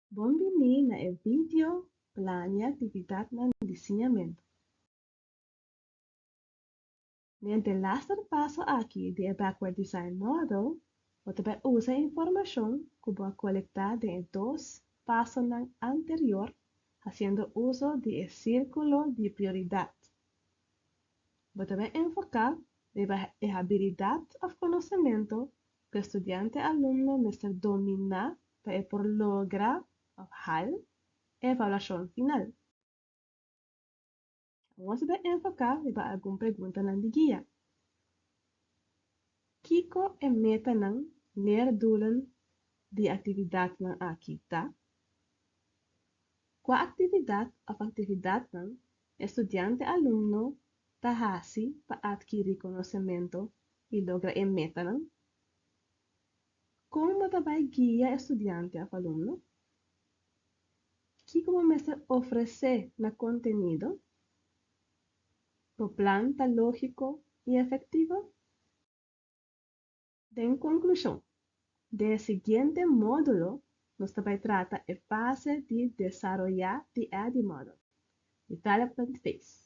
Bem-vindo na vídeo Plane atividade na desenhamento. Neste laatste passo aqui de Backward Design Model, você vai usar a informação que vai coletar de dois passos anterior, fazendo uso do círculo de prioridade. Você vai enfocar na habilidade ou conhecimento que o estudante aluno necessita dominar para lograr o HAL, evaluação final. Vamos enfocar para alguma pergunta na guia. Kiko é meta ng leerdoelen de atividade ng akita? Qua atividade of atividade ng estudiante-alumno tahasi para adquirir conhecimento e lograr a meta ng? Como matabay guia estudiante of alumno? Kiko mestre oferecer na contenido? O plan tá lógico e efectivo? En conclusión, del siguiente módulo nos trata la fase de desarrollar the AD model, Development Phase.